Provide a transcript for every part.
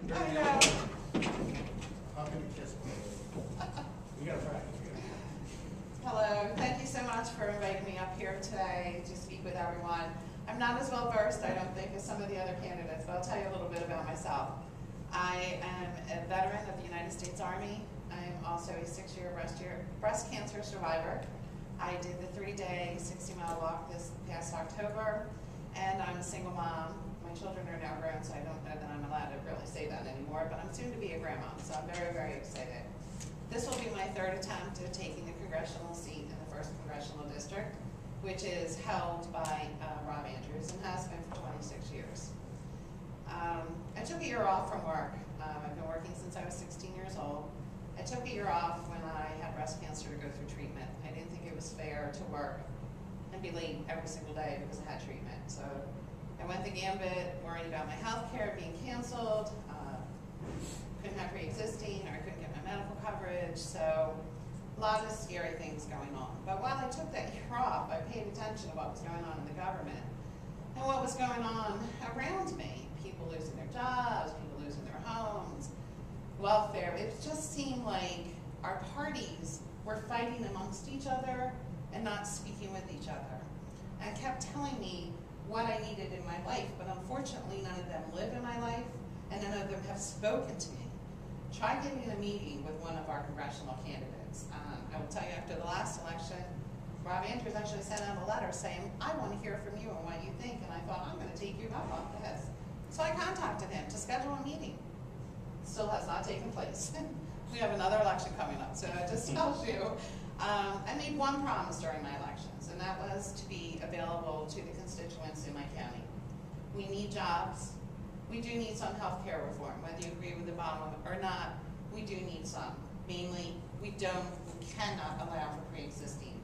I know. I'm gonna kiss one. We gotta practice. Hello, thank you so much for inviting me up here today to speak with everyone. I'm not as well versed, I don't think, as some of the other candidates, but I'll tell you a little bit about myself. I am a veteran of the United States Army. I'm also a 6-year breast cancer survivor. I did the 3-day 60-mile walk this past October, and I'm a single mom. My children are now grown, so I don't know that I'm allowed to really say that anymore, but I'm soon to be a grandma, so I'm very, very excited. This will be my 3rd attempt at taking the congressional seat in the 1st Congressional District, which is held by Rob Andrews and has been for 26 years. I took a year off from work. I've been working since I was 16 years old. I took a year off when I had breast cancer to go through treatment. I didn't think it was fair to work and be late every single day because I had treatment. So I went the gambit, worried about my health care being canceled, couldn't have pre-existing, or I couldn't get my medical coverage, so a lot of scary things going on. But while I took that year off, I paid attention to what was going on in the government and what was going on around me. People losing their jobs, people losing their homes, welfare. It just seemed like our parties were fighting amongst each other and not speaking with each other. And kept telling me what I needed in my life, but unfortunately none of them live in my life, and none of them have spoken to me. Try getting a meeting with one of our congressional candidates. I will tell you, after the last election, Rob Andrews actually sent out a letter saying, I want to hear from you and what you think, and I thought, I'm going to take you up on this. So I contacted him to schedule a meeting. Still has not taken place. We have another election coming up, so it just tells you. I made one promise during my elections, and that was to be available to the constituents in my county. We need jobs. We do need some health care reform, whether you agree with Obama or not. We do need some. Mainly, we cannot allow for pre-existing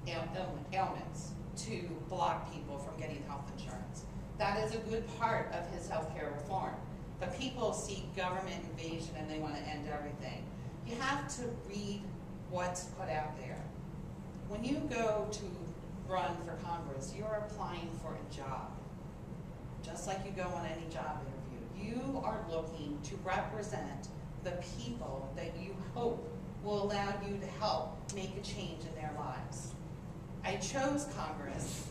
ailments to block people from getting health insurance. That is a good part of his health care reform. But people see government invasion and they want to end everything. You have to read what's put out there. When you go to run for Congress, you're applying for a job. Just like you go on any job interview. You are looking to represent the people that you hope will allow you to help make a change in their lives. I chose Congress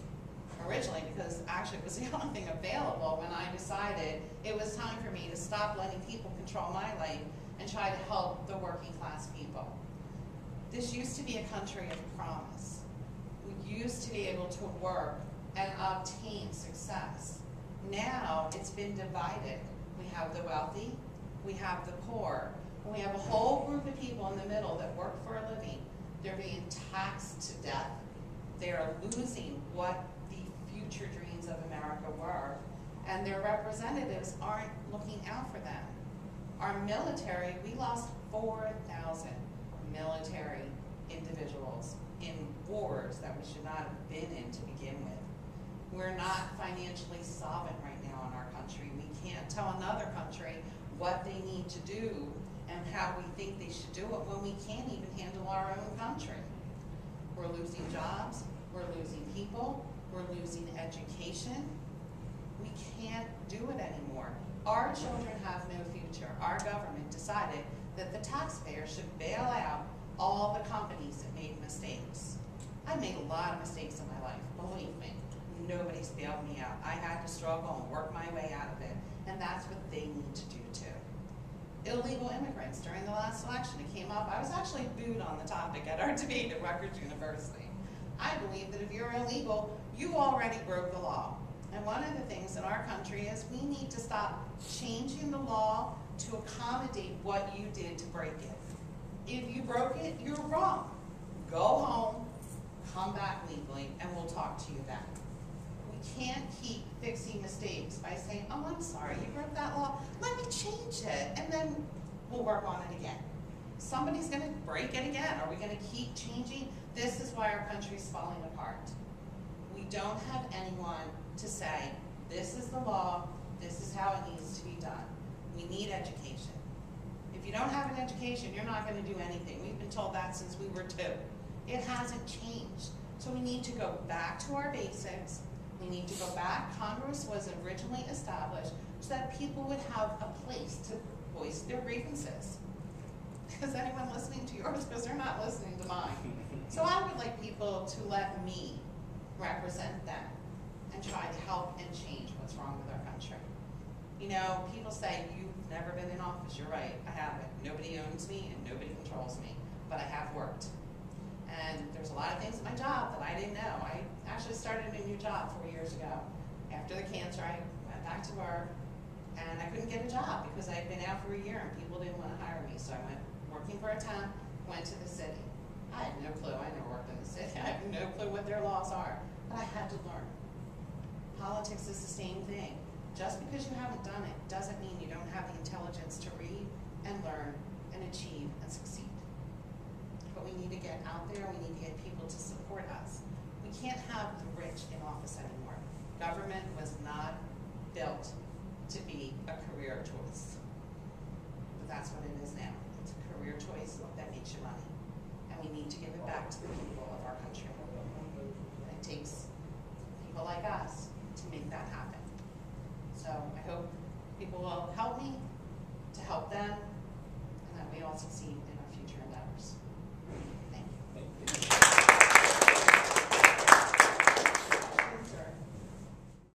originally because actually it was the only thing available when I decided it was time for me to stop letting people control my life and try to help the working class people. This used to be a country of promise. We used to be able to work and obtain success. Now it's been divided. We have the wealthy, we have the poor, and we have a whole group of people in the middle that work for a living. They're being taxed to death. They are losing what the future dreams of America were, and their representatives aren't looking out for them. Our military, we lost 4,000 military individuals in wars that we should not have been in to begin with. We're not financially solvent right now in our country. We can't tell another country what they need to do and how we think they should do it when we can't even handle our own country. We're losing jobs, we're losing people, we're losing education. We can't do it anymore. Our children have no future. Our government decided that the taxpayer should bail out all the companies that made mistakes. I made a lot of mistakes in my life, believe me. Nobody's bailed me out. I had to struggle and work my way out of it, and that's what they need to do too. Illegal immigrants, during the last election, it came up. I was actually booed on the topic at our debate at Rutgers University. I believe that if you're illegal, you already broke the law. And one of the things in our country is we need to stop changing the law to accommodate what you did to break it. If you broke it, you're wrong. Go home, come back legally, and we'll talk to you then. We can't keep fixing mistakes by saying, oh, I'm sorry, you broke that law. Let me change it, and then we'll work on it again. Somebody's going to break it again. Are we going to keep changing? This is why our country's falling apart. We don't have anyone to say, this is the law, this is how it needs to be done. We need education. If you don't have an education, you're not going to do anything. We've been told that since we were 2. It hasn't changed. So we need to go back to our basics. We need to go back. Congress was originally established so that people would have a place to voice their grievances. Is anyone listening to yours? Because they're not listening to mine. So I would like people to let me represent them and try to help and change what's wrong with our country. You know, people say, you've never been in office. You're right, I haven't. Nobody owns me and nobody controls me, but I have worked. And there's a lot of things in my job that I didn't know. I actually started a new job 4 years ago. After the cancer, I went back to work, and I couldn't get a job because I had been out for a year and people didn't want to hire me. So I went working for a temp, went to the city. I had no clue. I never worked in the city. I have no clue what their laws are, but I had to learn. Politics is the same thing. Just because you haven't done it doesn't mean you don't have the intelligence to read and learn and achieve and succeed. But we need to get out there. We need to get people to support us. We can't have the rich in office anymore. Government was not built to be a career choice. But that's what it is now. It's a career choice that makes you money. And we need to give it back to the people of our country. And it takes people like us to make that happen. So I hope people will help me to help them, and that we all succeed in our future endeavors.